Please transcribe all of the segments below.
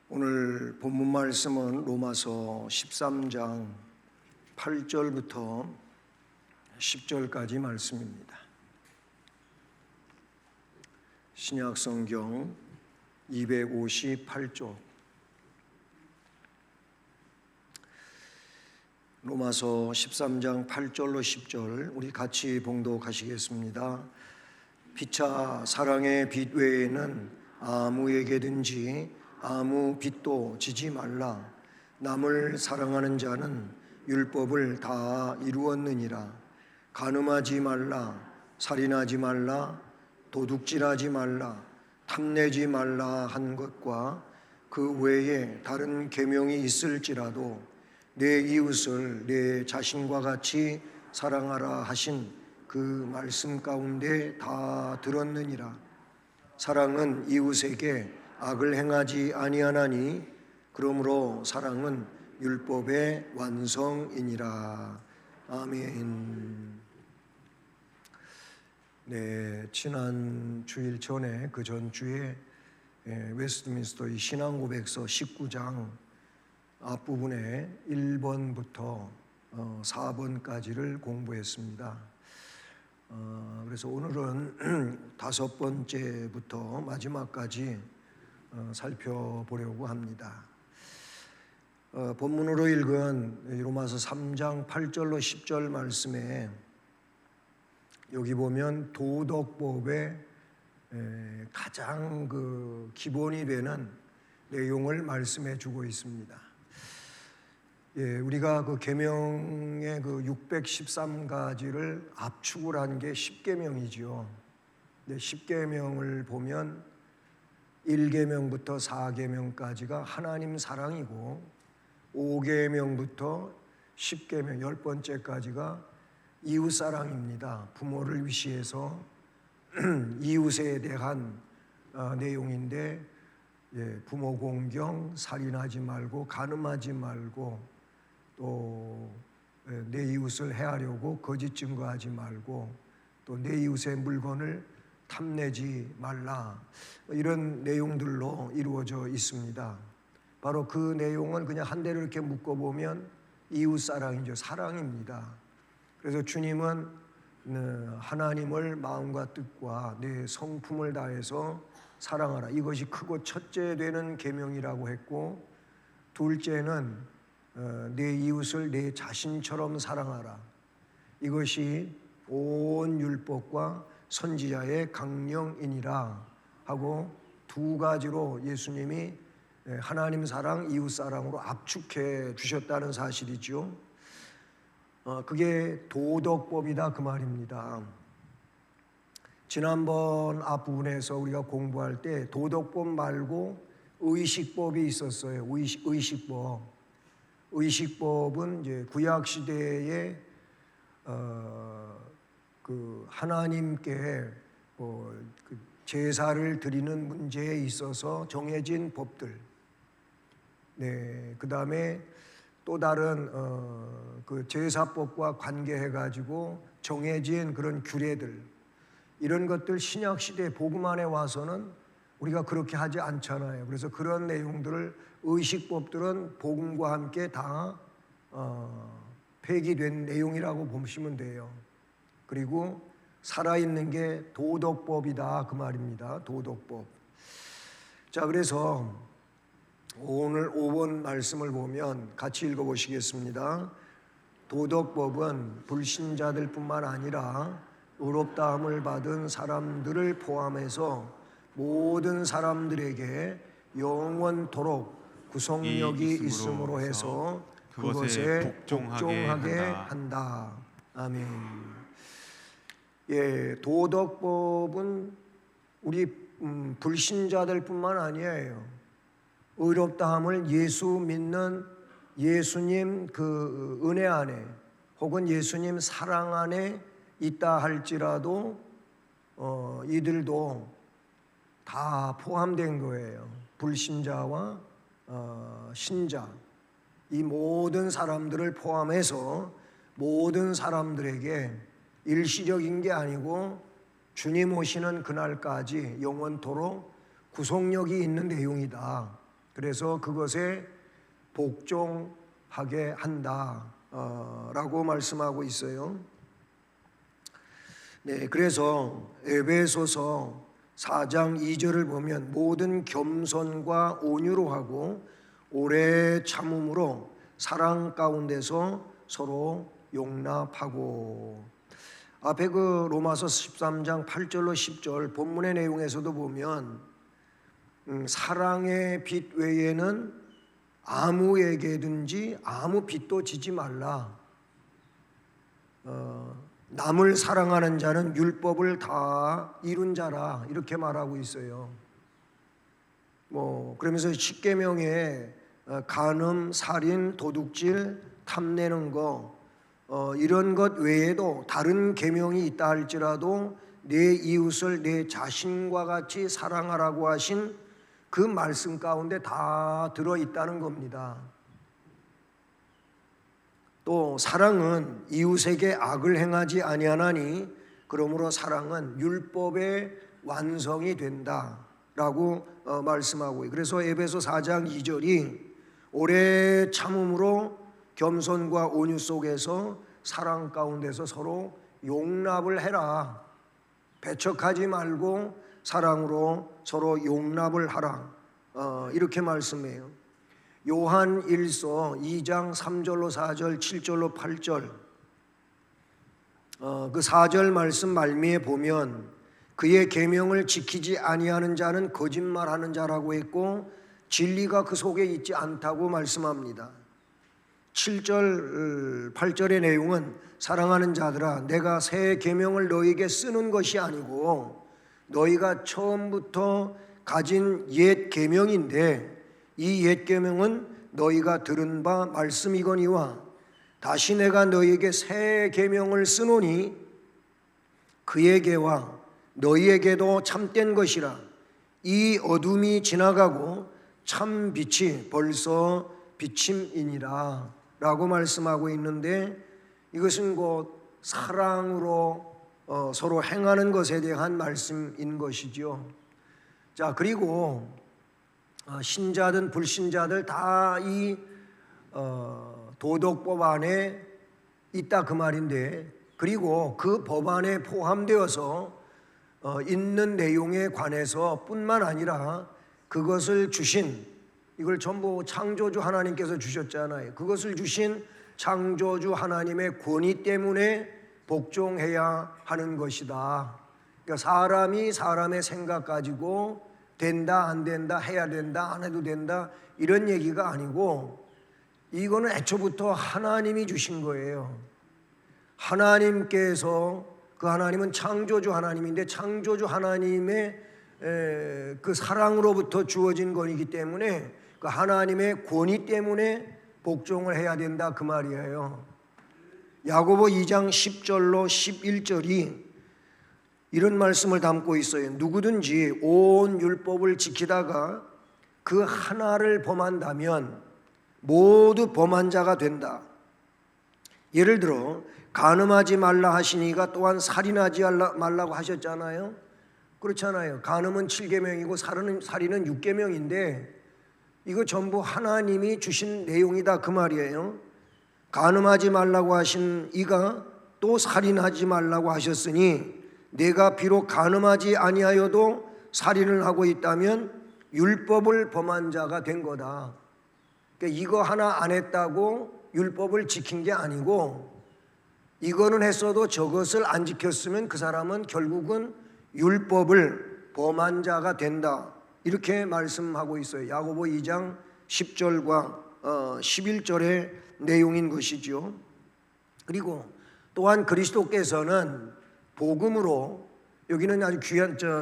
오늘 본문 말씀은 로마서 13장 8절부터 10절까지 말씀입니다. 신약 성경 258쪽 로마서 13장 8절로 10절 우리 같이 봉독하시겠습니다. 피차 사랑의 빛 외에는 아무에게든지 아무 빚도 지지 말라. 남을 사랑하는 자는 율법을 다 이루었느니라. 간음하지 말라, 살인하지 말라, 도둑질하지 말라, 탐내지 말라 한 것과 그 외에 다른 계명이 있을지라도 내 이웃을 내 자신과 같이 사랑하라 하신 그 말씀 가운데 다 들었느니라. 사랑은 이웃에게 악을 행하지 아니하나니 그러므로 사랑은 율법의 완성이니라. 아멘. 네, 지난 주일 전에 그 전주에 웨스트민스터의 신앙고백서 19장 앞부분에 1번부터 4번까지를 공부했습니다. 그래서 오늘은 5번째부터 마지막까지 살펴보려고 합니다. 본문으로 읽은 로마서 3장 8절로 10절 말씀에 여기 보면 도덕법의 가장 그 기본이 되는 내용을 말씀해 주고 있습니다. 우리가 그 계명의 그 613가지를 압축을 한 게 10계명이죠. 10계명을 보면 1계명부터 4계명까지가 하나님 사랑이고 5계명부터 10계명 10번째까지가 이웃 사랑입니다. 부모를 위시해서 이웃에 대한 내용인데 부모 공경, 살인하지 말고 간음하지 말고 또 내 이웃을 해하려고 거짓 증거하지 말고 또 내 이웃의 물건을 탐내지 말라, 이런 내용들로 이루어져 있습니다. 바로 그 내용은 그냥 한 대로 이렇게 묶어보면 이웃사랑이죠. 사랑입니다. 그래서 주님은 하나님을 마음과 뜻과 내 성품을 다해서 사랑하라, 이것이 크고 첫째 되는 계명이라고 했고, 둘째는 내 이웃을 내 자신처럼 사랑하라, 이것이 온 율법과 선지자의 강령이니라 하고 두 가지로 예수님이 하나님 사랑, 이웃 사랑으로 압축해 주셨다는 사실이죠. 그게 도덕법이다 그 말입니다. 지난번 앞부분에서 우리가 공부할 때 도덕법 말고 의식법이 있었어요. 의식법. 의식법은 이제 구약 시대에 그 하나님께 그 제사를 드리는 문제에 있어서 정해진 법들, 그 다음에 또 다른 그 제사법과 관계해 가지고 정해진 그런 규례들, 이런 것들 신약 시대 복음 안에 와서는 우리가 그렇게 하지 않잖아요. 그래서 그런 내용들을 의식법들은 복음과 함께 다 폐기된 내용이라고 보시면 돼요. 그리고 살아있는 게 도덕법이다 그 말입니다. 도덕법. 자, 그래서 오늘 5번 말씀을 보면 같이 읽어보시겠습니다. 도덕법은 불신자들 뿐만 아니라 의롭다함을 받은 사람들을 포함해서 모든 사람들에게 영원토록 구속력이 있음으로 해서 그것에 복종하게 한다. 아멘. 도덕법은 우리 불신자들 뿐만 아니에요. 의롭다함을 예수 믿는 예수님 그 은혜 안에 혹은 예수님 사랑 안에 있다 할지라도 이들도 다 포함된 거예요. 불신자와 신자, 이 모든 사람들을 포함해서 모든 사람들에게 일시적인 게 아니고 주님 오시는 그날까지 영원토록 구속력이 있는 내용이다. 그래서 그것에 복종하게 한다 라고 말씀하고 있어요. 네, 그래서 에베소서 4장 2절을 보면 모든 겸손과 온유로 하고 오래 참음으로 사랑 가운데서 서로 용납하고, 앞에 그 로마서 13장 8절로 10절 본문의 내용에서도 보면 사랑의 빚 외에는 아무에게든지 아무 빚도 지지 말라. 남을 사랑하는 자는 율법을 다 이룬 자라, 이렇게 말하고 있어요. 그러면서 십계명에 간음, 살인, 도둑질, 탐내는 거 이런 것 외에도 다른 계명이 있다 할지라도 내 이웃을 내 자신과 같이 사랑하라고 하신 그 말씀 가운데 다 들어있다는 겁니다. 또 사랑은 이웃에게 악을 행하지 아니하나니 그러므로 사랑은 율법의 완성이 된다라고 말씀하고, 그래서 에베소 4장 2절이 오래 참음으로 겸손과 온유 속에서 사랑 가운데서 서로 용납을 해라. 배척하지 말고 사랑으로 서로 용납을 하라. 이렇게 말씀해요. 요한 1서 2장 3절로 4절 7절로 8절 그 4절 말씀 말미에 보면 그의 계명을 지키지 아니하는 자는 거짓말하는 자라고 했고 진리가 그 속에 있지 않다고 말씀합니다. 7절 8절의 내용은 사랑하는 자들아 내가 새 계명을 너희에게 쓰는 것이 아니고 너희가 처음부터 가진 옛 계명인데 이 옛 계명은 너희가 들은 바 말씀이거니와 다시 내가 너희에게 새 계명을 쓰노니 그에게와 너희에게도 참된 것이라. 이 어둠이 지나가고 참 빛이 벌써 비침이니라 라고 말씀하고 있는데, 이것은 곧 사랑으로 서로 행하는 것에 대한 말씀인 것이죠. 자, 그리고 신자든 불신자들 다 이 도덕법 안에 있다 그 말인데, 그리고 그 법 안에 포함되어서 있는 내용에 관해서 뿐만 아니라 그것을 주신, 이걸 전부 창조주 하나님께서 주셨잖아요. 그것을 주신 창조주 하나님의 권위 때문에 복종해야 하는 것이다. 그러니까 사람이 사람의 생각 가지고 된다 안 된다, 해야 된다 안 해도 된다 이런 얘기가 아니고, 이거는 애초부터 하나님이 주신 거예요. 하나님께서, 그 하나님은 창조주 하나님인데 창조주 하나님의 그 사랑으로부터 주어진 것이기 때문에 그 하나님의 권위 때문에 복종을 해야 된다 그 말이에요. 야고보 2장 10절로 11절이 이런 말씀을 담고 있어요. 누구든지 온 율법을 지키다가 그 하나를 범한다면 모두 범한 자가 된다. 예를 들어 간음하지 말라 하시니가 또한 살인하지 말라고 하셨잖아요. 그렇잖아요. 간음은 7계명이고 살인은 6계명인데 이거 전부 하나님이 주신 내용이다 그 말이에요. 간음하지 말라고 하신 이가 또 살인하지 말라고 하셨으니 내가 비록 간음하지 아니하여도 살인을 하고 있다면 율법을 범한 자가 된 거다. 그러니까 이거 하나 안 했다고 율법을 지킨 게 아니고, 이거는 했어도 저것을 안 지켰으면 그 사람은 결국은 율법을 범한 자가 된다. 이렇게 말씀하고 있어요. 야고보 2장 10절과 11절의 내용인 것이죠. 그리고 또한 그리스도께서는 복음으로, 여기는 아주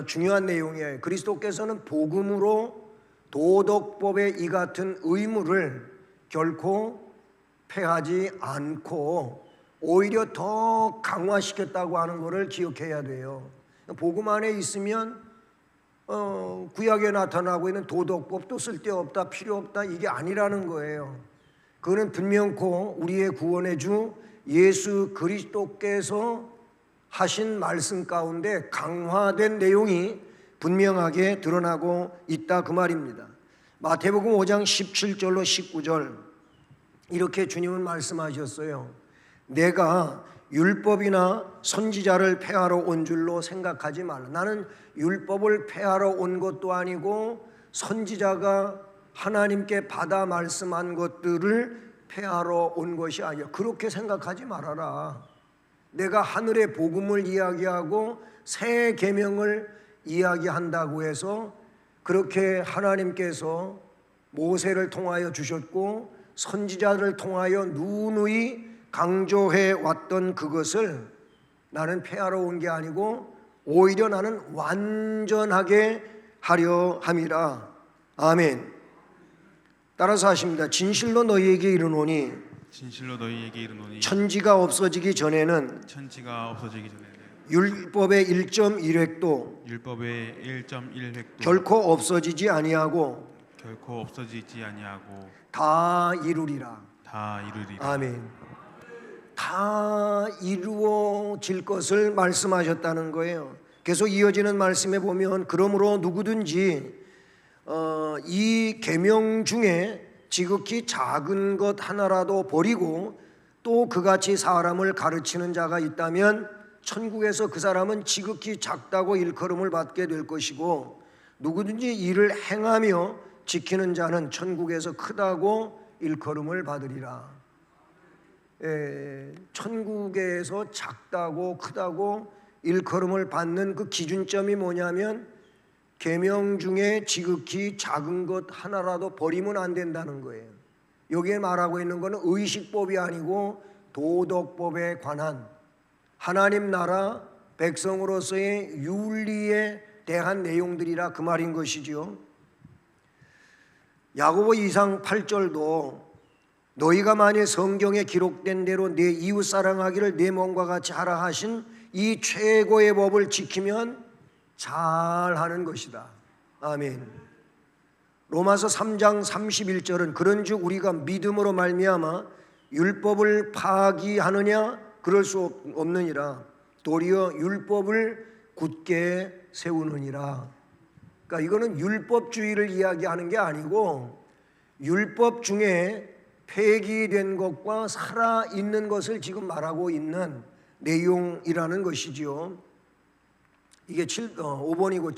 중요한 내용이에요. 그리스도께서는 복음으로 도덕법의 이 같은 의무를 결코 폐하지 않고 오히려 더 강화시켰다고 하는 것을 기억해야 돼요. 복음 안에 있으면 구약에 나타나고 있는 도덕법도 쓸데없다, 필요없다 이게 아니라는 거예요. 그거는 분명코 우리의 구원의 주 예수 그리스도께서 하신 말씀 가운데 강화된 내용이 분명하게 드러나고 있다 그 말입니다. 마태복음 5장 17절로 19절 이렇게 주님은 말씀하셨어요. 내가 율법이나 선지자를 폐하러 온 줄로 생각하지 말라. 나는 율법을 폐하러 온 것도 아니고 선지자가 하나님께 받아 말씀한 것들을 폐하러 온 것이 아니야. 그렇게 생각하지 말아라. 내가 하늘의 복음을 이야기하고 새 계명을 이야기한다고 해서 그렇게 하나님께서 모세를 통하여 주셨고 선지자를 통하여 누누이 강조해 왔던 그것을 나는 폐하러 온 게 아니고 오히려 나는 완전하게 하려 함이라. 아멘. 따라서 하십니다. 진실로 너희에게 이르노니 진실로 너희에게 이르노니 천지가 없어지기 전에는 율법의 1.1획도 율법의 1.1획도 결코 없어지지 아니하고 다 이루리라. 아멘. 다 이루어질 것을 말씀하셨다는 거예요. 계속 이어지는 말씀에 보면 그러므로 누구든지 이 계명 중에 지극히 작은 것 하나라도 버리고 또 그같이 사람을 가르치는 자가 있다면 천국에서 그 사람은 지극히 작다고 일컬음을 받게 될 것이고 누구든지 이를 행하며 지키는 자는 천국에서 크다고 일컬음을 받으리라. 천국에서 작다고 크다고 일컬음을 받는 그 기준점이 뭐냐면 계명 중에 지극히 작은 것 하나라도 버리면 안 된다는 거예요. 여기에 말하고 있는 것은 의식법이 아니고 도덕법에 관한 하나님 나라 백성으로서의 윤리에 대한 내용들이라 그 말인 것이지요. 야고보 2장 8절도 너희가 만일 성경에 기록된 대로 내 이웃 사랑하기를 내 몸과 같이 하라 하신 이 최고의 법을 지키면 잘하는 것이다. 아멘. 로마서 3장 31절은 그런즉 우리가 믿음으로 말미암아 율법을 파기하느냐 그럴 수 없느니라. 도리어 율법을 굳게 세우느니라. 그러니까 이거는 율법주의를 이야기하는 게 아니고 율법 중에 폐기된 것과 살아있는 것을 지금 말하고 있는 내용이라는 것이지요. 이게 5번이고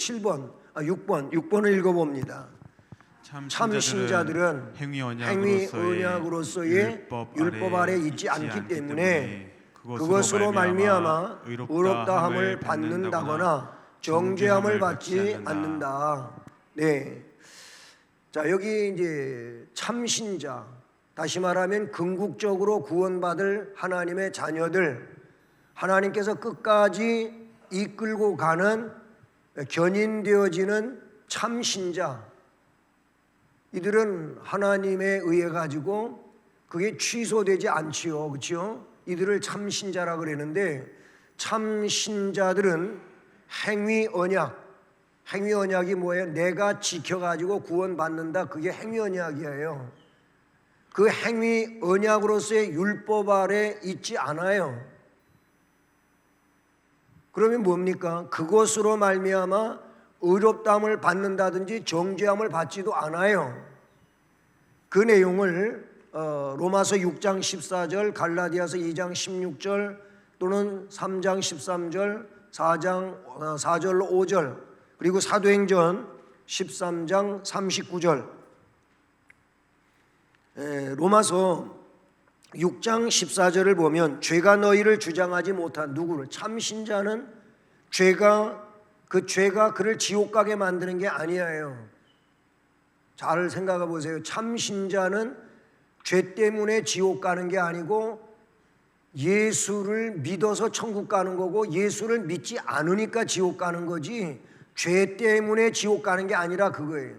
6번을 읽어봅니다. 참 신자들은 행위 언약으로서의 율법 아래 있지 않기 때문에 그것으로 말미암아 의롭다함을 받는다거나 정죄함을 받지 않는다. 네. 자, 여기 이제 참신자, 다시 말하면 궁극적으로 구원받을 하나님의 자녀들, 하나님께서 끝까지 이끌고 가는 견인되어지는 참신자, 이들은 하나님에 의해 가지고 그게 취소되지 않지요. 그렇죠? 이들을 참신자라 그러는데 참신자들은 행위 언약이 뭐예요? 내가 지켜가지고 구원받는다. 그게 행위 언약이에요. 그 행위 언약으로서의 율법 아래 있지 않아요. 그러면 뭡니까? 그것으로 말미암아 의롭다함을 받는다든지 정죄함을 받지도 않아요. 그 내용을 로마서 6장 14절, 갈라디아서 2장 16절 또는 3장 13절, 4절로 5절 그리고 사도행전 13장 39절, 로마서 6장 14절을 보면 죄가 너희를 주장하지 못한 누구를, 참신자는 그 죄가 그를 지옥 가게 만드는 게 아니에요. 잘 생각해 보세요. 참신자는 죄 때문에 지옥 가는 게 아니고 예수를 믿어서 천국 가는 거고 예수를 믿지 않으니까 지옥 가는 거지 죄 때문에 지옥 가는 게 아니라 그거예요.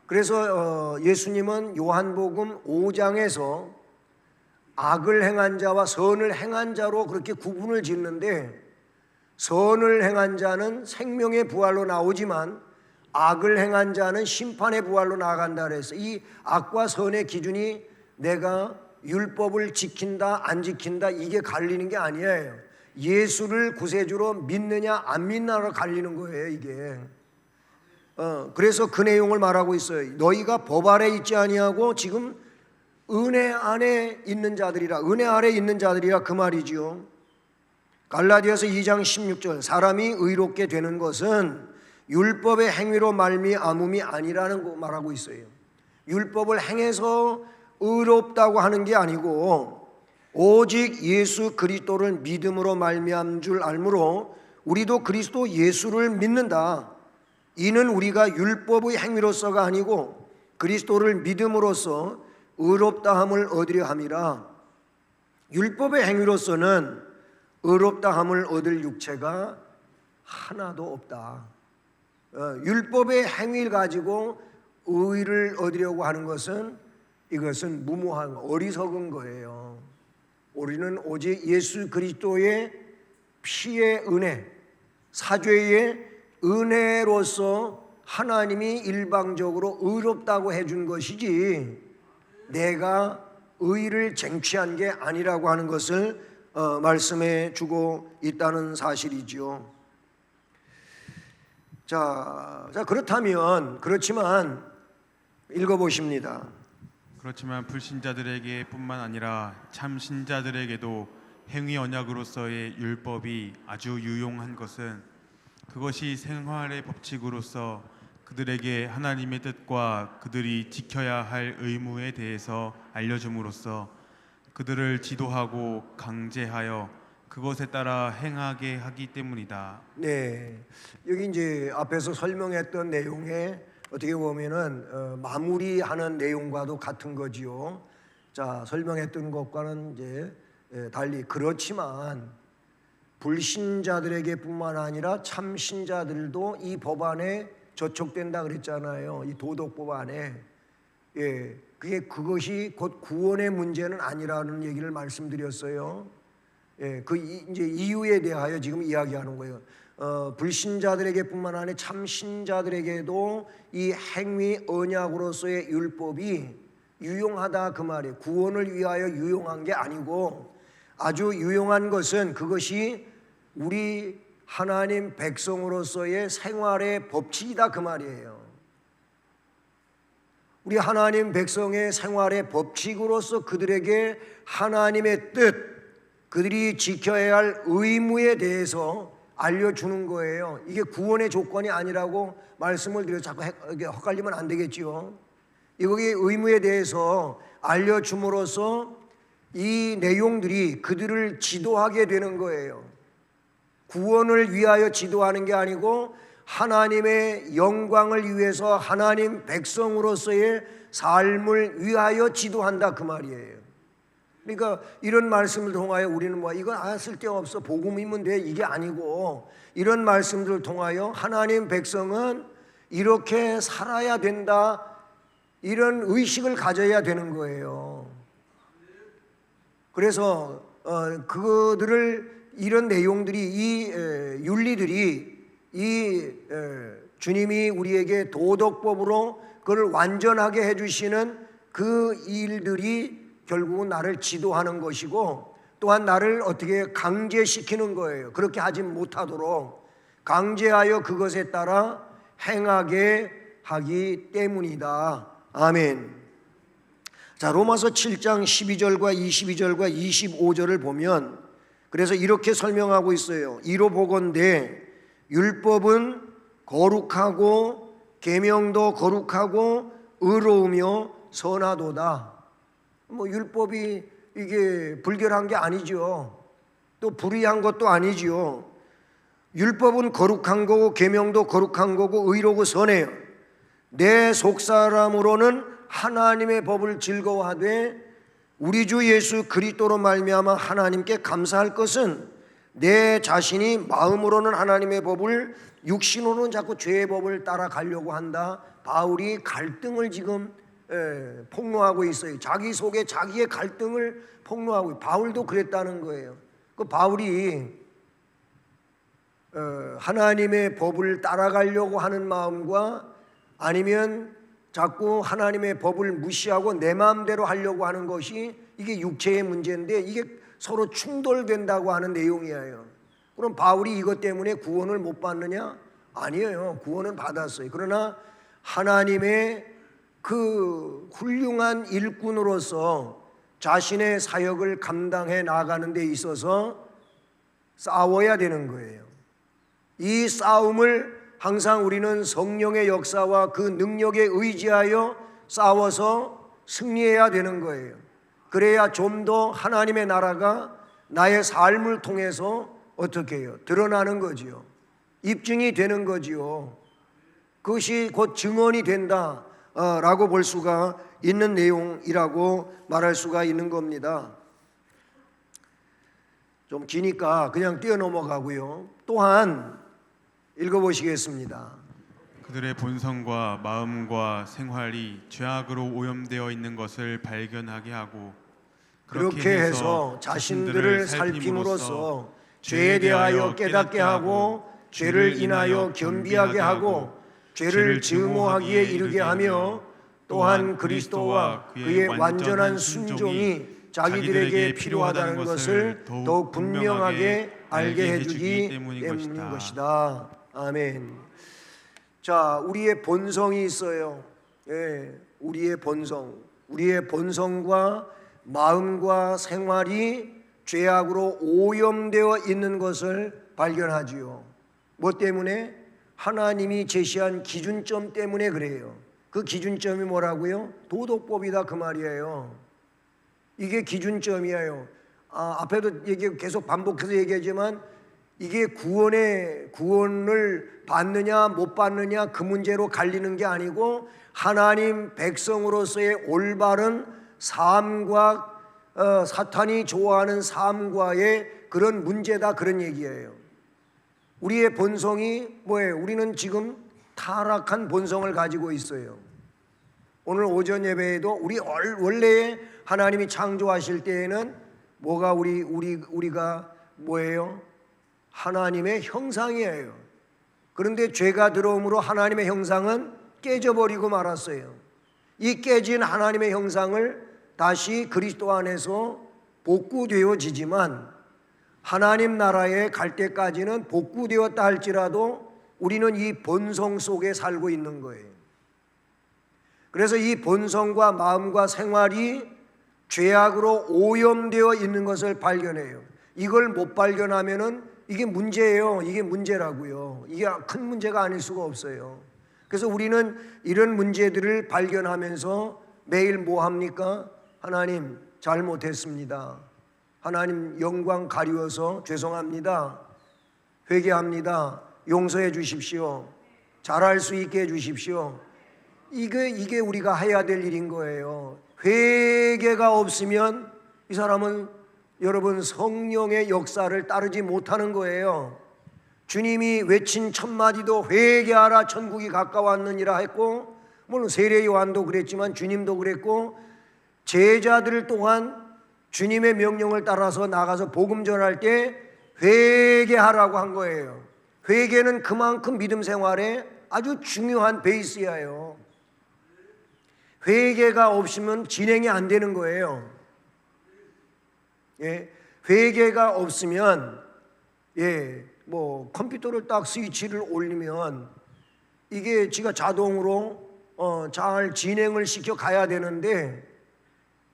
그래서 예수님은 요한복음 5장에서 악을 행한 자와 선을 행한 자로 그렇게 구분을 짓는데 선을 행한 자는 생명의 부활로 나오지만 악을 행한 자는 심판의 부활로 나아간다 그래서 이 악과 선의 기준이 내가 율법을 지킨다 안 지킨다 이게 갈리는 게 아니에요. 예수를 구세주로 믿느냐 안 믿느냐로 갈리는 거예요. 이게 그래서 그 내용을 말하고 있어요. 너희가 법 아래 있지 아니하고 지금 은혜 안에 있는 자들이라, 은혜 아래 있는 자들이라 그 말이지요. 갈라디아서 2장 16절, 사람이 의롭게 되는 것은 율법의 행위로 말미암음이 아니라는 거 말하고 있어요. 율법을 행해서 의롭다고 하는 게 아니고 오직 예수 그리스도를 믿음으로 말미암은 줄 알므로 우리도 그리스도 예수를 믿는다. 이는 우리가 율법의 행위로서가 아니고 그리스도를 믿음으로써 의롭다함을 얻으려 함이라. 율법의 행위로서는 의롭다함을 얻을 육체가 하나도 없다. 율법의 행위를 가지고 의를 얻으려고 하는 것은 이것은 무모한 어리석은 거예요. 우리는 오직 예수 그리스도의 피의 은혜, 사죄의 은혜로서 하나님이 일방적으로 의롭다고 해준 것이지 내가 의를 쟁취한 게 아니라고 하는 것을 말씀해 주고 있다는 사실이죠. 자, 그렇지만 읽어보십니다. 그렇지만 불신자들에게 뿐만 아니라 참 신자들에게도 행위 언약으로서의 율법이 아주 유용한 것은 그것이 생활의 법칙으로서 그들에게 하나님의 뜻과 그들이 지켜야 할 의무에 대해서 알려줌으로써 그들을 지도하고 강제하여 그것에 따라 행하게 하기 때문이다. 네, 여기 이제 앞에서 설명했던 내용에 어떻게 보면은 마무리하는 내용과도 같은 거지요. 자, 설명했던 것과는 이제 달리 그렇지만 불신자들에게뿐만 아니라 참 신자들도 이 법안에 저촉된다 그랬잖아요. 이 도덕법 안에. 그것이 곧 구원의 문제는 아니라는 얘기를 말씀드렸어요. 그 이제 이유에 대하여 지금 이야기하는 거예요. 불신자들에게뿐만 아니라 참 신자들에게도 이 행위 언약으로서의 율법이 유용하다 그 말이에요. 구원을 위하여 유용한 게 아니고 아주 유용한 것은 그것이 우리 하나님 백성으로서의 생활의 법칙이다 그 말이에요. 우리 하나님 백성의 생활의 법칙으로서 그들에게 하나님의 뜻, 그들이 지켜야 할 의무에 대해서 알려주는 거예요. 이게 구원의 조건이 아니라고 말씀을 드려 자꾸 헛갈리면 안 되겠지요. 이거의 의무에 대해서 알려줌으로써 이 내용들이 그들을 지도하게 되는 거예요. 구원을 위하여 지도하는 게 아니고 하나님의 영광을 위해서 하나님 백성으로서의 삶을 위하여 지도한다 그 말이에요. 그러니까 이런 말씀을 통하여 우리는 이건 쓸데없어 복음이면 돼 이게 아니고 이런 말씀들을 통하여 하나님 백성은 이렇게 살아야 된다 이런 의식을 가져야 되는 거예요. 그래서 그들을 이런 내용들이 이 윤리들이 이 주님이 우리에게 도덕법으로 그걸 완전하게 해주시는 그 일들이 결국은 나를 지도하는 것이고 또한 나를 어떻게 강제시키는 거예요. 그렇게 하지 못하도록 강제하여 그것에 따라 행하게 하기 때문이다. 아멘. 자, 로마서 7장 12절과 22절과 25절을 보면 그래서 이렇게 설명하고 있어요. 이로 보건대 율법은 거룩하고 계명도 거룩하고 의로우며 선하도다. 율법이 이게 불결한 게 아니죠. 또 불의한 것도 아니지요. 율법은 거룩한 거고 계명도 거룩한 거고 의로고 선해요. 내 속사람으로는 하나님의 법을 즐거워하되 우리 주 예수 그리스도로 말미암아 하나님께 감사할 것은 내 자신이 마음으로는 하나님의 법을 육신으로는 자꾸 죄의 법을 따라가려고 한다. 바울이 갈등을 지금 폭로하고 있어요. 자기 속에 자기의 갈등을 폭로하고 있어요. 바울도 그랬다는 거예요. 그 바울이 하나님의 법을 따라가려고 하는 마음과 아니면 자꾸 하나님의 법을 무시하고 내 마음대로 하려고 하는 것이 이게 육체의 문제인데 이게 서로 충돌된다고 하는 내용이에요. 그럼 바울이 이것 때문에 구원을 못 받느냐? 아니에요. 구원은 받았어요. 그러나 하나님의 그 훌륭한 일꾼으로서 자신의 사역을 감당해 나가는 데 있어서 싸워야 되는 거예요. 이 싸움을 항상 우리는 성령의 역사와 그 능력에 의지하여 싸워서 승리해야 되는 거예요. 그래야 좀 더 하나님의 나라가 나의 삶을 통해서 어떻게 해요? 드러나는 거지요. 입증이 되는 거지요. 그것이 곧 증언이 된다 라고 볼 수가 있는 내용이라고 말할 수가 있는 겁니다. 좀 기니까 그냥 뛰어넘어가고요. 또한 읽어보시겠습니다. 그들의 본성과 마음과 생활이 죄악으로 오염되어 있는 것을 발견하게 하고 그렇게 해서 자신들을 살핌으로써 죄에 대하여 깨닫게 하고 죄를 인하여 겸비하게 하고 죄를 증오하기에 이르게 하며 또한 그리스도와 그의 완전한 순종이 자기들에게 필요하다는 것을 더욱 분명하게 알게 해주기 때문인 것이다. 아멘. 자, 우리의 본성이 있어요. 예, 우리의 본성, 우리의 본성과 마음과 생활이 죄악으로 오염되어 있는 것을 발견하지요. 뭐 때문에? 하나님이 제시한 기준점 때문에 그래요. 그 기준점이 뭐라고요? 도덕법이다 그 말이에요. 이게 기준점이에요. 앞에도 계속 반복해서 얘기하지만 이게 구원을 받느냐 못 받느냐 그 문제로 갈리는 게 아니고 하나님 백성으로서의 올바른 삶과 사탄이 좋아하는 삶과의 그런 문제다 그런 얘기예요. 우리의 본성이 뭐예요? 우리는 지금 타락한 본성을 가지고 있어요. 오늘 오전 예배에도 우리 원래 하나님이 창조하실 때에는 뭐가 우리가 뭐예요? 하나님의 형상이에요. 그런데 죄가 들어옴으로 하나님의 형상은 깨져버리고 말았어요. 이 깨진 하나님의 형상을 다시 그리스도 안에서 복구되어지지만 하나님 나라에 갈 때까지는 복구되었다 할지라도 우리는 이 본성 속에 살고 있는 거예요. 그래서 이 본성과 마음과 생활이 죄악으로 오염되어 있는 것을 발견해요. 이걸 못 발견하면은 이게 문제예요. 이게 문제라고요. 이게 큰 문제가 아닐 수가 없어요. 그래서 우리는 이런 문제들을 발견하면서 매일 뭐 합니까? 하나님 잘못했습니다. 하나님 영광 가리워서 죄송합니다. 회개합니다. 용서해 주십시오. 잘할 수 있게 해 주십시오. 이게 우리가 해야 될 일인 거예요. 회개가 없으면 이 사람은 여러분 성령의 역사를 따르지 못하는 거예요. 주님이 외친 첫 마디도 회개하라 천국이 가까웠느니라 했고, 물론 세례 요한도 그랬지만 주님도 그랬고, 제자들 또한 주님의 명령을 따라서 나가서 복음 전할 때 회개하라고 한 거예요. 회개는 그만큼 믿음 생활에 아주 중요한 베이스예요. 회개가 없으면 진행이 안 되는 거예요. 예, 회개가 없으면 뭐 컴퓨터를 딱 스위치를 올리면 이게 지가 자동으로 잘 진행을 시켜 가야 되는데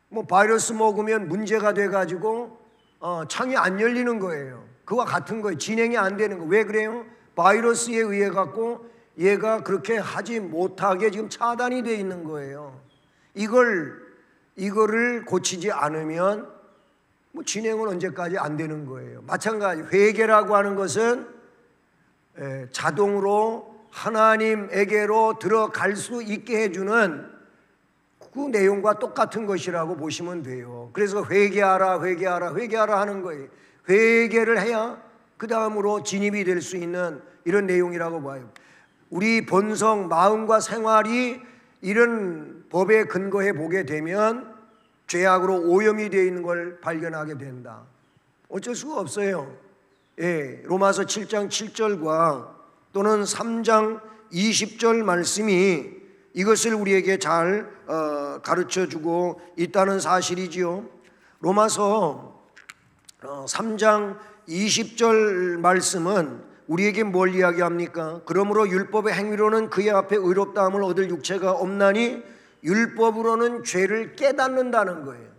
뭐 바이러스 먹으면 문제가 돼 가지고 창이 안 열리는 거예요. 그와 같은 거예요. 진행이 안 되는 거. 왜 그래요? 바이러스에 의해 갖고 얘가 그렇게 하지 못하게 지금 차단이 돼 있는 거예요. 이거를 고치지 않으면 뭐 진행은 언제까지 안 되는 거예요. 마찬가지 회개라고 하는 것은 자동으로 하나님에게로 들어갈 수 있게 해주는 그 내용과 똑같은 것이라고 보시면 돼요. 그래서 회개하라 하는 거예요. 회개를 해야 그 다음으로 진입이 될 수 있는 이런 내용이라고 봐요. 우리 본성, 마음과 생활이 이런 법에 근거해 보게 되면 죄악으로 오염이 되어 있는 걸 발견하게 된다. 어쩔 수가 없어요. 로마서 7장 7절과 또는 3장 20절 말씀이 이것을 우리에게 잘 가르쳐주고 있다는 사실이지요. 로마서 3장 20절 말씀은 우리에게 뭘 이야기합니까? 그러므로 율법의 행위로는 그의 앞에 의롭다함을 얻을 육체가 없나니 율법으로는 죄를 깨닫는다는 거예요.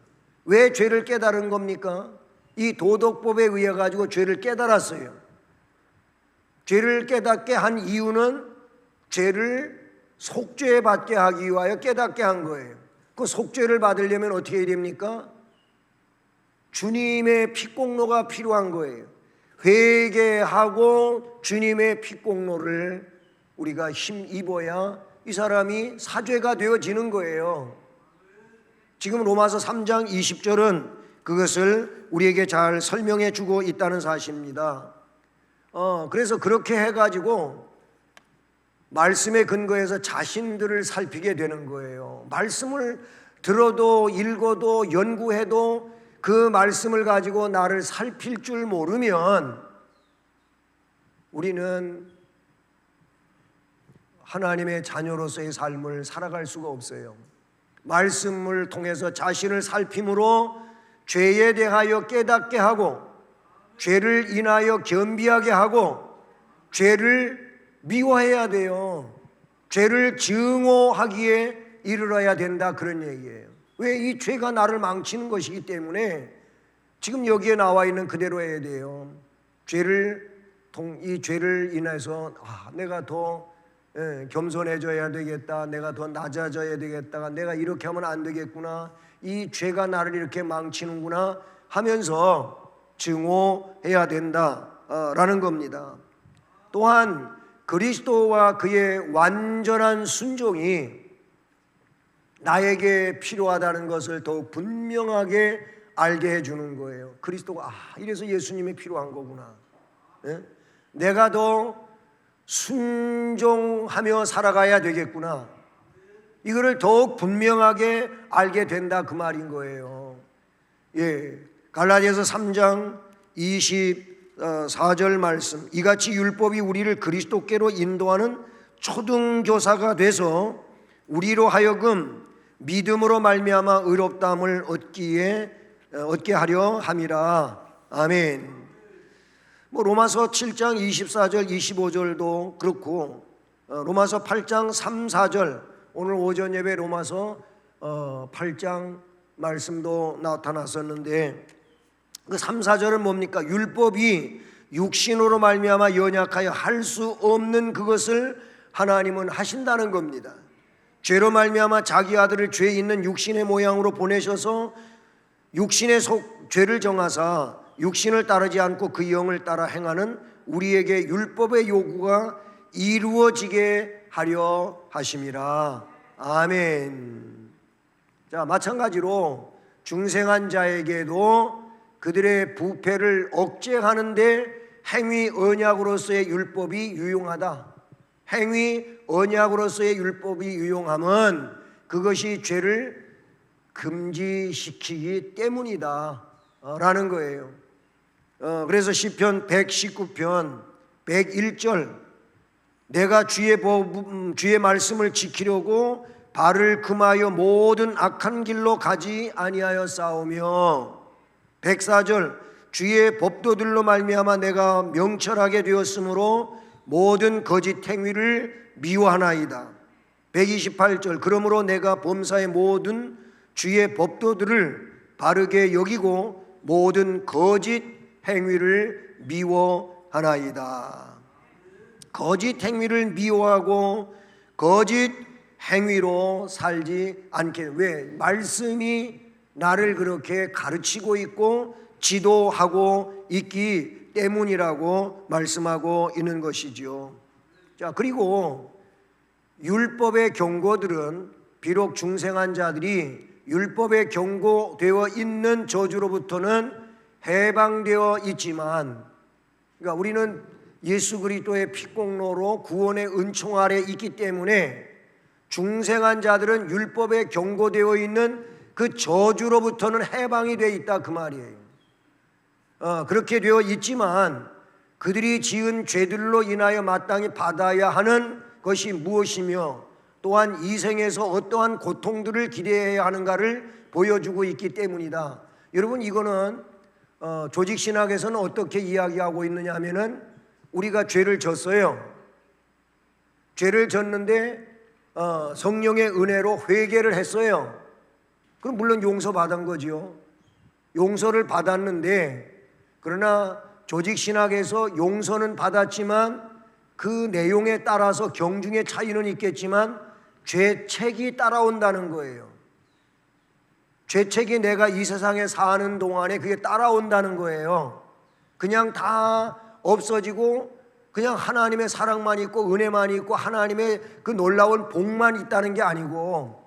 왜 죄를 깨달은 겁니까? 이 도덕법에 의해 가지고 죄를 깨달았어요. 죄를 깨닫게 한 이유는 죄를 속죄 받게 하기 위하여 깨닫게 한 거예요. 그 속죄를 받으려면 어떻게 해야 됩니까? 주님의 피공로가 필요한 거예요. 회개하고 주님의 피공로를 우리가 힘입어야 이 사람이 사죄가 되어지는 거예요. 지금 로마서 3장 20절은 그것을 우리에게 잘 설명해 주고 있다는 사실입니다. 그래서 그렇게 해가지고 말씀에 근거해서 자신들을 살피게 되는 거예요. 말씀을 들어도 읽어도 연구해도 그 말씀을 가지고 나를 살필 줄 모르면 우리는 하나님의 자녀로서의 삶을 살아갈 수가 없어요. 말씀을 통해서 자신을 살핌으로 죄에 대하여 깨닫게 하고 죄를 인하여 겸비하게 하고 죄를 미워해야 돼요. 죄를 증오하기에 이르러야 된다, 그런 얘기예요. 왜? 이 죄가 나를 망치는 것이기 때문에 지금 여기에 나와 있는 그대로 해야 돼요. 이 죄를 인해서 내가 더 겸손해져야 되겠다, 내가 더 낮아져야 되겠다, 내가 이렇게 하면 안 되겠구나, 이 죄가 나를 이렇게 망치는구나 하면서 증오해야 된다라는 겁니다. 또한 그리스도와 그의 완전한 순종이 나에게 필요하다는 것을 더욱 분명하게 알게 해주는 거예요. 그리스도가 이래서 예수님이 필요한 거구나. 내가 더 순종하며 살아가야 되겠구나. 이거를 더욱 분명하게 알게 된다, 그 말인 거예요. 갈라디아서 3장 24절 말씀, 이같이 율법이 우리를 그리스도께로 인도하는 초등교사가 돼서 우리로 하여금 믿음으로 말미암아 의롭다함을 얻게 하려 함이라. 아멘. 로마서 7장 24절 25절도 그렇고 로마서 8장 3, 4절, 오늘 오전 예배 로마서 8장 말씀도 나타났었는데 그 3, 4절은 뭡니까? 율법이 육신으로 말미암아 연약하여 할 수 없는 그것을 하나님은 하신다는 겁니다. 죄로 말미암아 자기 아들을 죄 있는 육신의 모양으로 보내셔서 육신의 죄를 정하사 육신을 따르지 않고 그 영을 따라 행하는 우리에게 율법의 요구가 이루어지게 하려 하심이라. 아멘. 자, 마찬가지로 중생한 자에게도 그들의 부패를 억제하는데 행위 언약으로서의 율법이 유용하다. 행위 언약으로서의 율법이 유용함은 그것이 죄를 금지시키기 때문이다 라는 거예요. 그래서 시편 119편 101절, 내가 주의 말씀을 지키려고 발을 금하여 모든 악한 길로 가지 아니하여 싸우며, 104절, 주의 법도들로 말미암아 내가 명철하게 되었으므로 모든 거짓 행위를 미워하나이다. 128절, 그러므로 내가 범사의 모든 주의 법도들을 바르게 여기고 모든 거짓 행위를 미워하나이다. 거짓 행위를 미워하고 거짓 행위로 살지 않게. 왜? 말씀이 나를 그렇게 가르치고 있고 지도하고 있기 때문이라고 말씀하고 있는 것이죠. 자, 그리고 율법의 경고들은 비록 중생한 자들이 율법에 경고되어 있는 저주로부터는 해방되어 있지만, 그러니까 우리는 예수 그리스도의 피공로로 구원의 은총 아래 있기 때문에 중생한 자들은 율법에 경고되어 있는 그 저주로부터는 해방이 되어 있다, 그 말이에요. 그렇게 되어 있지만 그들이 지은 죄들로 인하여 마땅히 받아야 하는 것이 무엇이며 또한 이 생에서 어떠한 고통들을 기대해야 하는가를 보여주고 있기 때문이다. 여러분, 이거는 조직신학에서는 어떻게 이야기하고 있느냐 하면은 우리가 죄를 졌어요. 죄를 졌는데 성령의 은혜로 회개를 했어요. 그럼 물론 용서받은 거지요. 용서를 받았는데, 그러나 조직신학에서 용서는 받았지만 그 내용에 따라서 경중의 차이는 있겠지만 죄책이 따라온다는 거예요. 죄책이 내가 이 세상에 사는 동안에 그게 따라온다는 거예요. 그냥 다 없어지고 그냥 하나님의 사랑만 있고 은혜만 있고 하나님의 그 놀라운 복만 있다는 게 아니고,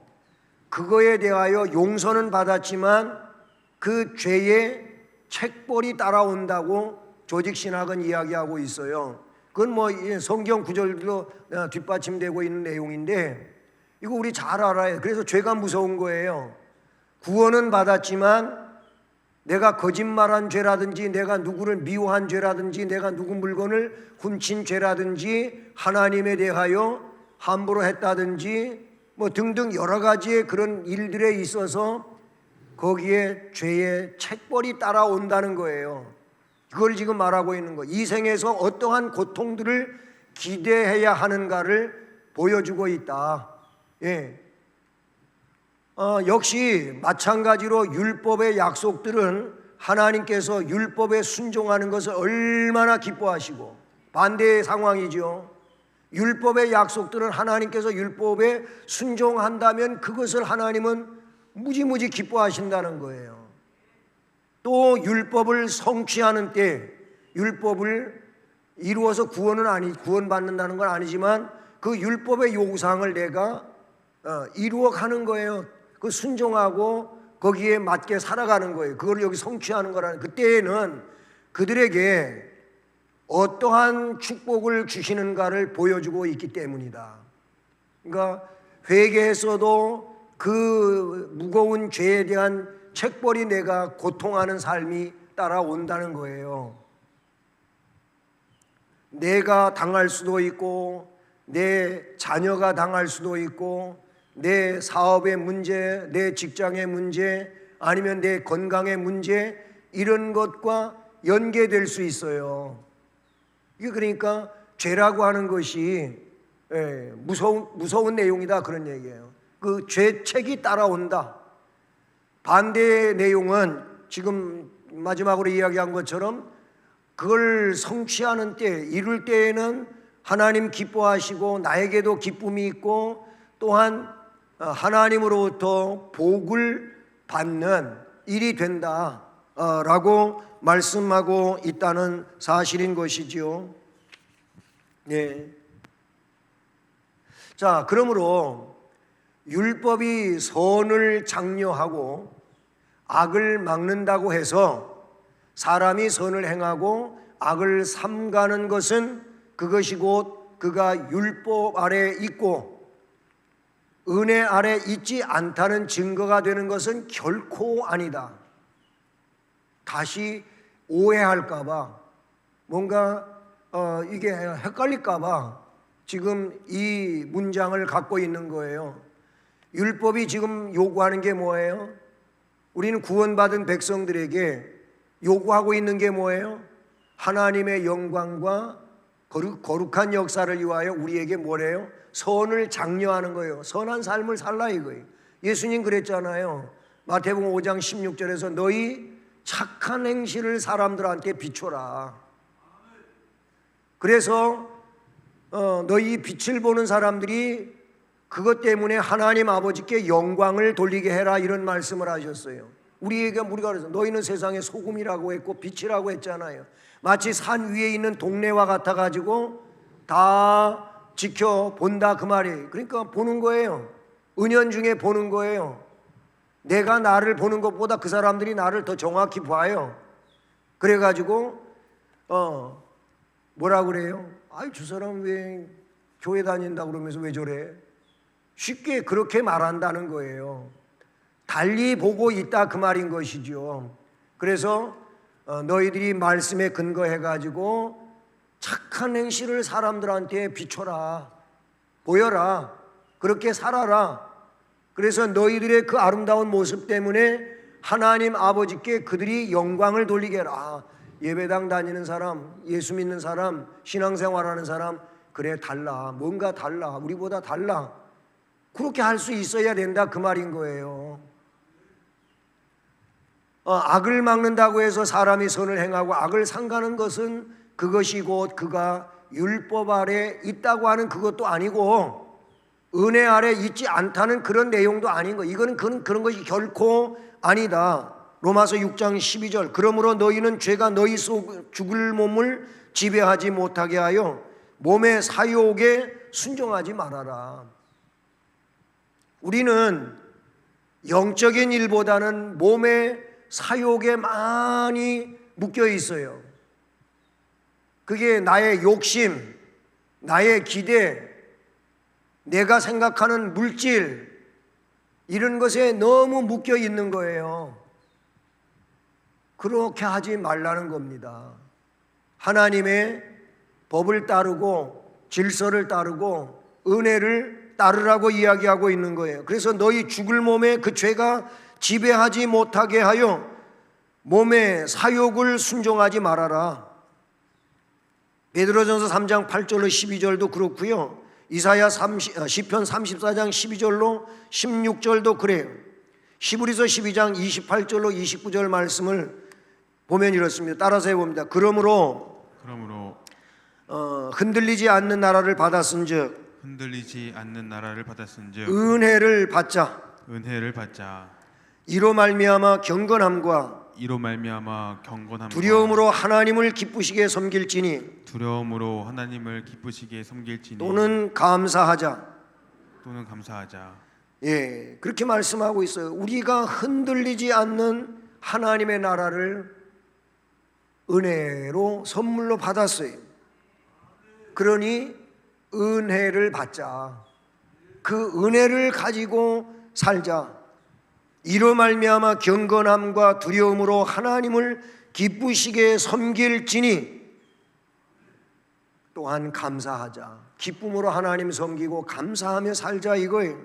그거에 대하여 용서는 받았지만 그 죄의 책벌이 따라온다고 조직신학은 이야기하고 있어요. 그건 뭐 성경 구절도 뒷받침되고 있는 내용인데, 이거 우리 잘 알아요. 그래서 죄가 무서운 거예요. 구원은 받았지만 내가 거짓말한 죄라든지, 내가 누구를 미워한 죄라든지, 내가 누구 물건을 훔친 죄라든지, 하나님에 대하여 함부로 했다든지 뭐 등등 여러 가지의 그런 일들에 있어서 거기에 죄의 책벌이 따라온다는 거예요. 그걸 지금 말하고 있는 거예요. 이 생에서 어떠한 고통들을 기대해야 하는가를 보여주고 있다. 예. 역시 마찬가지로 율법의 약속들은 하나님께서 율법에 순종하는 것을 얼마나 기뻐하시고, 반대의 상황이죠. 율법의 약속들은 하나님께서 율법에 순종한다면 그것을 하나님은 무지무지 기뻐하신다는 거예요. 또 율법을 성취하는 때, 율법을 이루어서 구원받는다는 건 아니지만 그 율법의 요구사항을 내가 이루어 가는 거예요. 그 순종하고 거기에 맞게 살아가는 거예요. 그걸 여기 성취하는 거라는, 그때에는 그들에게 어떠한 축복을 주시는가를 보여주고 있기 때문이다. 그러니까 회개했어도 그 무거운 죄에 대한 책벌이 내가 고통하는 삶이 따라온다는 거예요. 내가 당할 수도 있고, 내 자녀가 당할 수도 있고, 내 사업의 문제, 내 직장의 문제, 아니면 내 건강의 문제, 이런 것과 연계될 수 있어요. 이게 그러니까 죄라고 하는 것이 무서운 내용이다, 그런 얘기예요. 그 죄책이 따라온다. 반대의 내용은 지금 마지막으로 이야기한 것처럼 그걸 성취하는 때, 이룰 때에는 하나님 기뻐하시고 나에게도 기쁨이 있고 또한 하나님으로부터 복을 받는 일이 된다 라고 말씀하고 있다는 사실인 것이지요. 네. 자, 그러므로 율법이 선을 장려하고 악을 막는다고 해서 사람이 선을 행하고 악을 삼가는 것은 그것이 곧 그가 율법 아래 있고 은혜 아래 있지 않다는 증거가 되는 것은 결코 아니다. 다시 오해할까봐, 뭔가 이게 헷갈릴까봐 지금 이 문장을 갖고 있는 거예요. 율법이 지금 요구하는 게 뭐예요? 우리는 구원받은 백성들에게 요구하고 있는 게 뭐예요? 하나님의 영광과 거룩한 역사를 위하여 우리에게 뭐래요? 선을 장려하는 거예요. 선한 삶을 살라 이거예요. 예수님 그랬잖아요. 마태복음 5장 16절에서 너희 착한 행실을 사람들한테 비춰라. 그래서 너희 빛을 보는 사람들이 그것 때문에 하나님 아버지께 영광을 돌리게 해라, 이런 말씀을 하셨어요. 우리가 그래서 너희는 세상의 소금이라고 했고 빛이라고 했잖아요. 마치 산 위에 있는 동네와 같아가지고 다 지켜본다 그 말이에요. 그러니까 보는 거예요. 은연중에 보는 거예요. 내가 나를 보는 것보다 그 사람들이 나를 더 정확히 봐요. 그래가지고 뭐라 그래요? 아이, 저 사람 왜 교회 다닌다 그러면서 왜 저래? 쉽게 그렇게 말한다는 거예요. 달리 보고 있다 그 말인 것이죠. 그래서 너희들이 말씀에 근거해가지고 착한 행실을 사람들한테 비춰라, 보여라, 그렇게 살아라. 그래서 너희들의 그 아름다운 모습 때문에 하나님 아버지께 그들이 영광을 돌리게 해라. 예배당 다니는 사람, 예수 믿는 사람, 신앙생활하는 사람, 그래 달라, 뭔가 달라, 우리보다 달라, 그렇게 할 수 있어야 된다 그 말인 거예요. 악을 막는다고 해서 사람이 선을 행하고 악을 삼가는 것은 그것이 곧 그가 율법 아래 있다고 하는 그것도 아니고 은혜 아래 있지 않다는 그런 내용도 아닌 거. 이거는 그런 것이 결코 아니다. 로마서 6장 12절. 그러므로 너희는 죄가 너희 속 죽을 몸을 지배하지 못하게 하여 몸의 사욕에 순종하지 말아라. 우리는 영적인 일보다는 몸의 사욕에 많이 묶여 있어요. 그게 나의 욕심, 나의 기대, 내가 생각하는 물질, 이런 것에 너무 묶여 있는 거예요. 그렇게 하지 말라는 겁니다. 하나님의 법을 따르고 질서를 따르고 은혜를 따르라고 이야기하고 있는 거예요. 그래서 너희 죽을 몸에 그 죄가 지배하지 못하게 하여 몸의 사욕을 순종하지 말아라. 베드로전서 3장 8절로 12절도 그렇고요. 시편 34장 12절로 16절도 그래요. 히브리서 12장 28절로 29절 말씀을 보면 이렇습니다. 따라서 해봅니다. 그러므로 흔들리지 않는 나라를 받았은즉 은혜를 받자. 이로 말미암아 경건함과 두려움으로 하나님을 기쁘시게 섬길지니 또는 감사하자. 예, 그렇게 말씀하고 있어요. 우리가 흔들리지 않는 하나님의 나라를 은혜로 선물로 받았어요. 그러니 은혜를 받자. 그 은혜를 가지고 살자. 이로 말미암아 경건함과 두려움으로 하나님을 기쁘시게 섬길지니 또한 감사하자. 기쁨으로 하나님 섬기고 감사하며 살자 이거예요.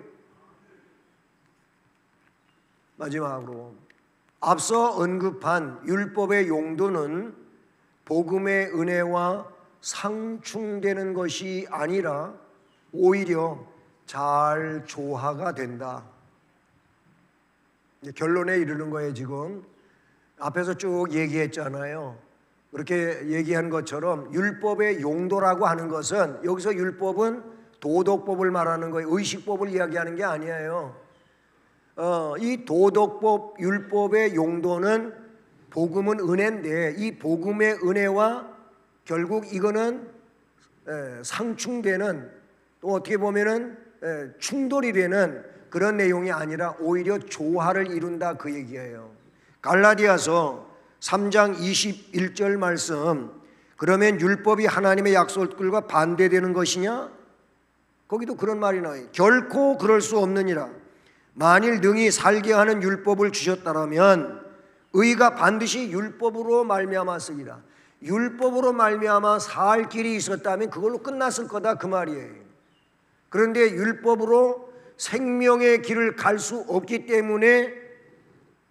마지막으로 앞서 언급한 율법의 용도는 복음의 은혜와 상충되는 것이 아니라 오히려 잘 조화가 된다. 결론에 이르는 거예요. 지금 앞에서 쭉 얘기했잖아요. 그렇게 얘기한 것처럼 율법의 용도라고 하는 것은 여기서 율법은 도덕법을 말하는 거예요. 의식법을 이야기하는 게 아니에요. 이 도덕법, 율법의 용도는 복음은 은혜인데 이 복음의 은혜와 결국 이거는 상충되는, 또 어떻게 보면은 충돌이 되는 그런 내용이 아니라 오히려 조화를 이룬다 그 얘기예요. 갈라디아서 3장 21절 말씀, 그러면 율법이 하나님의 약속들과 반대되는 것이냐? 거기도 그런 말이 나와요. 결코 그럴 수 없느니라. 만일 능히 살게 하는 율법을 주셨다라면 의가 반드시 율법으로 말미암았으리라. 율법으로 말미암아 살 길이 있었다면 그걸로 끝났을 거다 그 말이에요. 그런데 율법으로 생명의 길을 갈 수 없기 때문에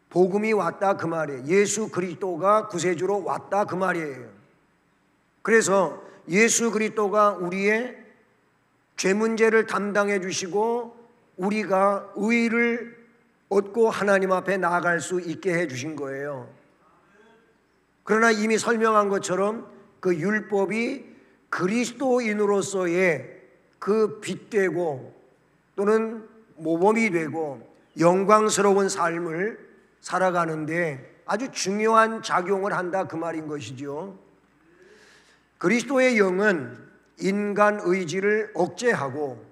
복음이 왔다 그 말이에요. 예수 그리스도가 구세주로 왔다 그 말이에요. 그래서 예수 그리스도가 우리의 죄 문제를 담당해 주시고 우리가 의를 얻고 하나님 앞에 나아갈 수 있게 해 주신 거예요. 그러나 이미 설명한 것처럼 그 율법이 그리스도인으로서의 그 빛되고 또는 모범이 되고 영광스러운 삶을 살아가는데 아주 중요한 작용을 한다 그 말인 것이죠. 그리스도의 영은 인간 의지를 억제하고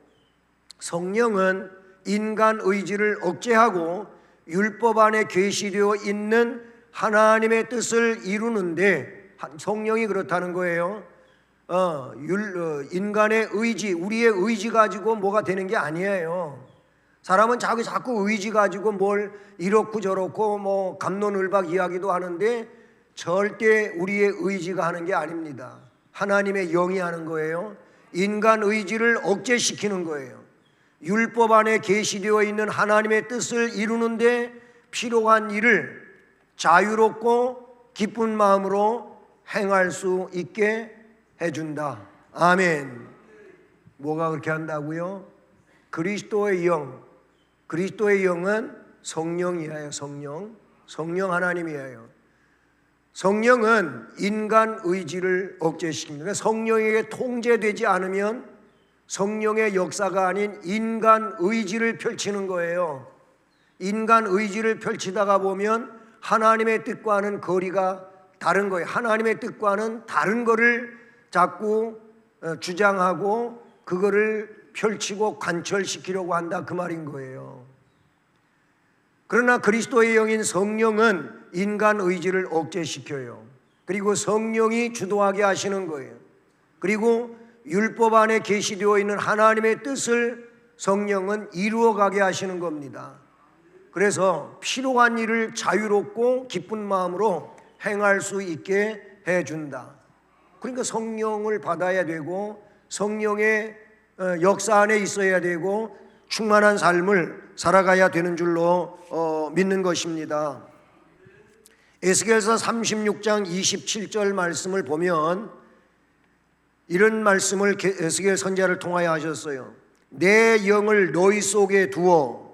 성령은 인간 의지를 억제하고 율법 안에 계시되어 있는 하나님의 뜻을 이루는데 성령이 그렇다는 거예요. 인간의 의지, 우리의 의지 가지고 뭐가 되는 게 아니에요. 사람은 자꾸 의지 가지고 뭘 이렇고 저렇고 뭐 갑론을박 이야기도 하는데 절대 우리의 의지가 하는 게 아닙니다. 하나님의 영이 하는 거예요. 인간 의지를 억제시키는 거예요. 율법 안에 계시되어 있는 하나님의 뜻을 이루는데 필요한 일을 자유롭고 기쁜 마음으로 행할 수 있게 해준다. 아멘. 뭐가 그렇게 한다고요? 그리스도의 영. 그리스도의 영은 성령이에요. 성령 하나님이에요. 성령은 인간 의지를 억제시킵니다. 성령에게 통제되지 않으면 성령의 역사가 아닌 인간 의지를 펼치는 거예요. 인간 의지를 펼치다가 보면 하나님의 뜻과는 거리가 다른 거예요. 하나님의 뜻과는 다른 거를 자꾸 주장하고 그거를 펼치고 관철시키려고 한다, 그 말인 거예요. 그러나 그리스도의 영인 성령은 인간 의지를 억제시켜요. 그리고 성령이 주도하게 하시는 거예요. 그리고 율법 안에 계시되어 있는 하나님의 뜻을 성령은 이루어가게 하시는 겁니다. 그래서 필요한 일을 자유롭고 기쁜 마음으로 행할 수 있게 해준다. 그러니까 성령을 받아야 되고 성령의 역사 안에 있어야 되고 충만한 삶을 살아가야 되는 줄로 믿는 것입니다. 에스겔서 36장 27절 말씀을 보면 이런 말씀을 에스겔 선지자를 통하여 하셨어요. 내 영을 너희 속에 두어,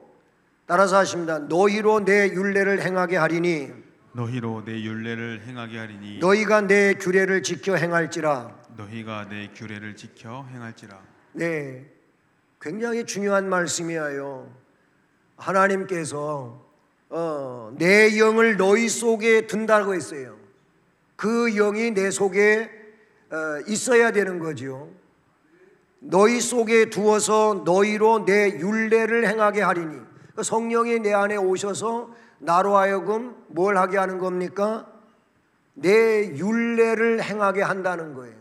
따라서 하십니다. 너희로 내 율례를 행하게 하리니, 너희로 내 율례를 행하게 하리니, 너희가 내 규례를 지켜 행할지라. 너희가 내 규례를 지켜 행할지라. 네, 굉장히 중요한 말씀이에요. 하나님께서 내 영을 너희 속에 둔다고 했어요. 그 영이 내 속에 있어야 되는 거죠. 너희 속에 두어서 너희로 내 율례를 행하게 하리니, 성령이 내 안에 오셔서 나로 하여금 뭘 하게 하는 겁니까? 내 율례를 행하게 한다는 거예요.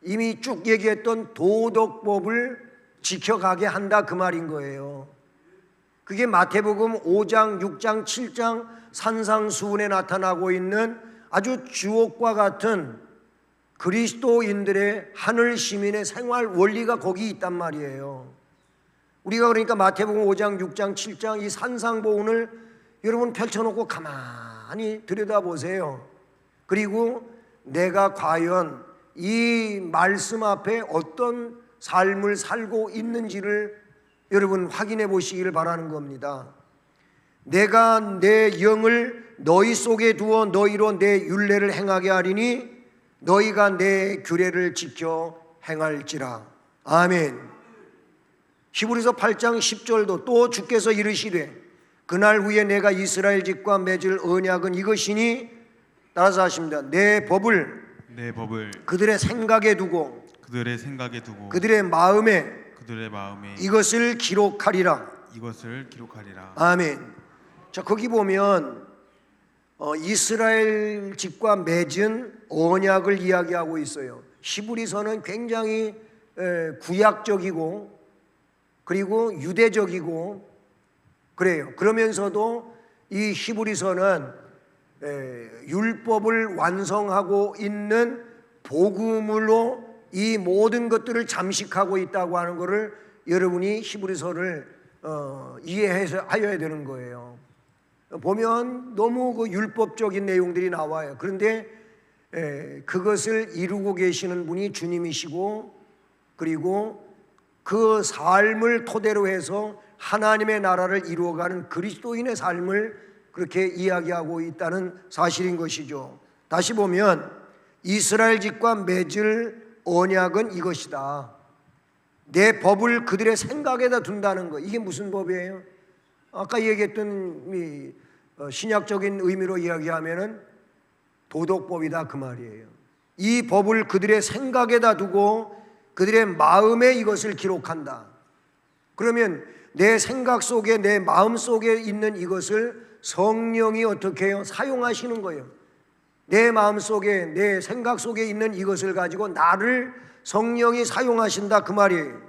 이미 쭉 얘기했던 도덕법을 지켜가게 한다, 그 말인 거예요. 그게 마태복음 5장, 6장, 7장 산상수훈에 나타나고 있는 아주 주옥과 같은 그리스도인들의 하늘 시민의 생활 원리가 거기 있단 말이에요. 우리가 그러니까 마태복음 5장, 6장, 7장 이 산상보훈을 여러분 펼쳐놓고 가만히 들여다보세요. 그리고 내가 과연 이 말씀 앞에 어떤 삶을 살고 있는지를 여러분 확인해 보시기를 바라는 겁니다. 내가 내 영을 너희 속에 두어 너희로 내 율례를 행하게 하리니 너희가 내 규례를 지켜 행할지라. 아멘. 히브리서 8장 10절도 또 주께서 이르시되 그날 후에 내가 이스라엘 집과 맺을 언약은 이것이니, 따라서 하십니다. 내 법을 그들의 생각에 두고 그들의 마음에 이것을 기록하리라. 아멘. 자, 거기 보면 이스라엘 집과 맺은 언약을 이야기하고 있어요. 히브리서는 굉장히 구약적이고 그리고 유대적이고 그래요. 그러면서도 이 히브리서는 율법을 완성하고 있는 복음으로 이 모든 것들을 잠식하고 있다고 하는 것을 여러분이 히브리서를 이해해서 하여야 되는 거예요. 보면 너무 그 율법적인 내용들이 나와요. 그런데 그것을 이루고 계시는 분이 주님이시고 그리고 그 삶을 토대로 해서 하나님의 나라를 이루어가는 그리스도인의 삶을 그렇게 이야기하고 있다는 사실인 것이죠. 다시 보면 이스라엘 집과 맺을 언약은 이것이다. 내 법을 그들의 생각에다 둔다는 거. 이게 무슨 법이에요? 아까 얘기했던 신약적인 의미로 이야기하면은 도덕법이다, 그 말이에요. 이 법을 그들의 생각에다 두고 그들의 마음에 이것을 기록한다. 그러면 내 생각 속에 내 마음 속에 있는 이것을 성령이 어떻게 해요? 사용하시는 거예요. 내 마음 속에 내 생각 속에 있는 이것을 가지고 나를 성령이 사용하신다, 그 말이에요.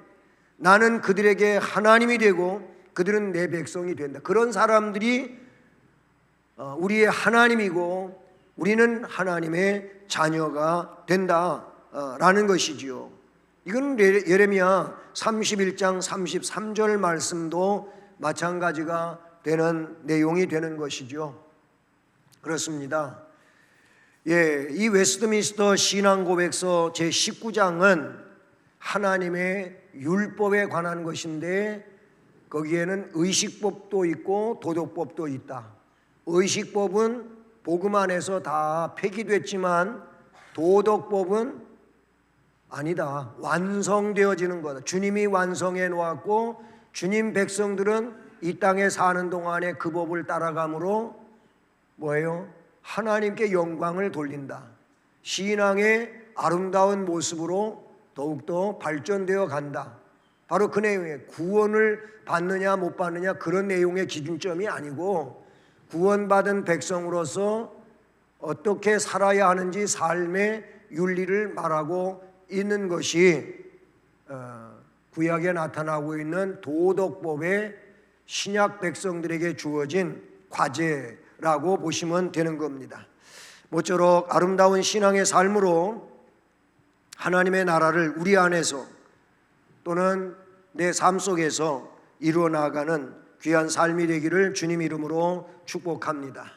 나는 그들에게 하나님이 되고 그들은 내 백성이 된다. 그런 사람들이 우리의 하나님이고 우리는 하나님의 자녀가 된다라는 것이지요. 이건 예레미야 31장 33절 말씀도 마찬가지가 되는 내용이 되는 것이죠. 그렇습니다. 이 웨스트민스터 신앙고백서 제 19장은 하나님의 율법에 관한 것인데 거기에는 의식법도 있고 도덕법도 있다. 의식법은 복음 안에서 다 폐기됐지만 도덕법은 아니다. 완성되어지는 거다. 주님이 완성해 놓았고 주님 백성들은 이 땅에 사는 동안에 그 법을 따라감으로 뭐예요? 하나님께 영광을 돌린다. 신앙의 아름다운 모습으로 더욱더 발전되어 간다. 바로 그 내용에 구원을 받느냐 못 받느냐 그런 내용의 기준점이 아니고 구원받은 백성으로서 어떻게 살아야 하는지 삶의 윤리를 말하고 있는 것이 구약에 나타나고 있는 도덕법의 신약 백성들에게 주어진 과제라고 보시면 되는 겁니다. 모쪼록 아름다운 신앙의 삶으로 하나님의 나라를 우리 안에서 또는 내 삶 속에서 이루어 나가는 귀한 삶이 되기를 주님 이름으로 축복합니다.